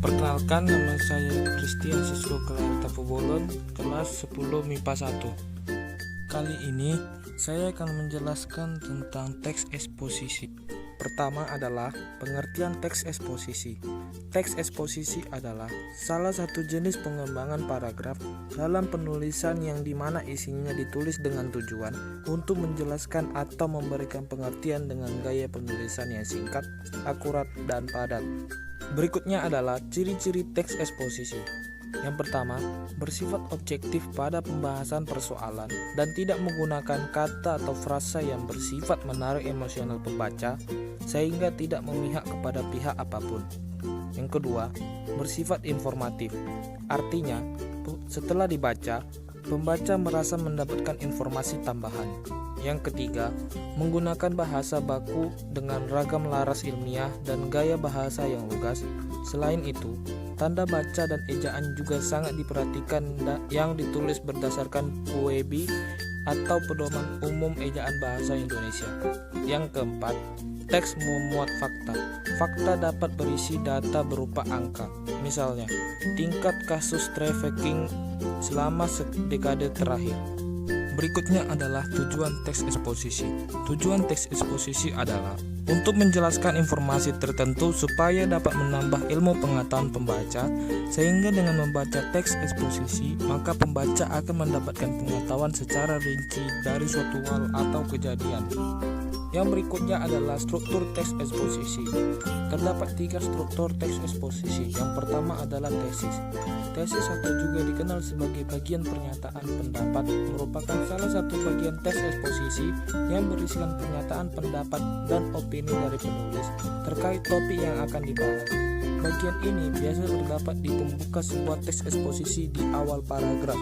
Perkenalkan, nama saya Christian, siswa kelas Tapu Bolon, kelas 10 MIPA 1. Kali ini saya akan menjelaskan tentang teks eksposisi. Pertama adalah pengertian teks eksposisi. Teks eksposisi adalah salah satu jenis pengembangan paragraf dalam penulisan yang dimana isinya ditulis dengan tujuan untuk menjelaskan atau memberikan pengertian dengan gaya penulisan yang singkat, akurat, dan padat. Berikutnya adalah ciri-ciri teks eksposisi. Yang pertama, bersifat objektif pada pembahasan persoalan dan tidak menggunakan kata atau frasa yang bersifat menarik emosional pembaca sehingga tidak memihak kepada pihak apapun. Yang kedua, bersifat informatif. Artinya, setelah dibaca, pembaca merasa mendapatkan informasi tambahan. Yang ketiga, menggunakan bahasa baku dengan ragam laras ilmiah dan gaya bahasa yang lugas. Selain itu, tanda baca dan ejaan juga sangat diperhatikan yang ditulis berdasarkan PUEB atau Pedoman Umum Ejaan Bahasa Indonesia. Yang keempat, teks memuat fakta. Fakta dapat berisi data berupa angka. Misalnya, tingkat kasus trafficking selama dekade terakhir. Berikutnya adalah tujuan teks eksposisi. Tujuan teks eksposisi adalah untuk menjelaskan informasi tertentu supaya dapat menambah ilmu pengetahuan pembaca, sehingga dengan membaca teks eksposisi, maka pembaca akan mendapatkan pengetahuan secara rinci dari suatu hal atau kejadian. Yang berikutnya adalah struktur teks eksposisi. Terdapat 3 struktur teks eksposisi. Yang pertama adalah tesis. Tesis atau juga dikenal sebagai bagian pernyataan pendapat merupakan salah satu bagian teks eksposisi yang berisikan pernyataan pendapat dan opini dari penulis terkait topik yang akan dibahas. Bagian ini biasa terdapat di pembuka sebuah teks eksposisi di awal paragraf.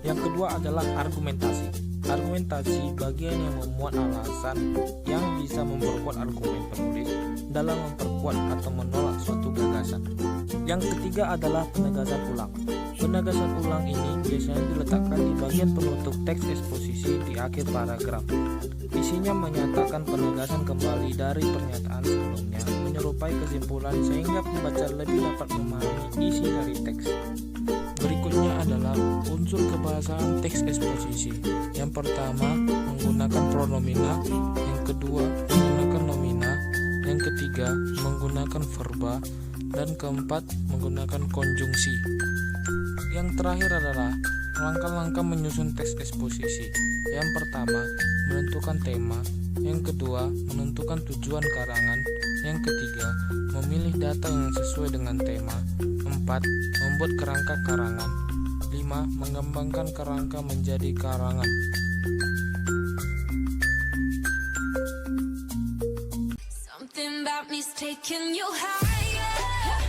Yang kedua adalah argumentasi. Argumentasi bagian yang memuat alasan yang bisa memperkuat argumen penulis dalam memperkuat atau menolak suatu gagasan. Yang ketiga adalah penegasan ulang. Penegasan ulang ini biasanya diletakkan di bagian penutup teks eksposisi di akhir paragraf. Isinya menyatakan penegasan kembali dari pernyataan sebelumnya, menyerupai kesimpulan sehingga pembaca lebih dapat memahami isi dari teks. Berikutnya adalah unsur kebahasaan teks eksposisi. Yang pertama, menggunakan pronomina. Yang kedua, menggunakan nomina. Yang ketiga, menggunakan verba. Dan keempat, menggunakan konjungsi. Yang terakhir adalah langkah-langkah menyusun teks eksposisi. Yang pertama, menentukan tema. Yang kedua, menentukan tujuan karangan. Yang ketiga, memilih data yang sesuai dengan tema. 4. Membuat kerangka karangan. 5. Mengembangkan kerangka menjadi karangan. Something about me's taking you higher.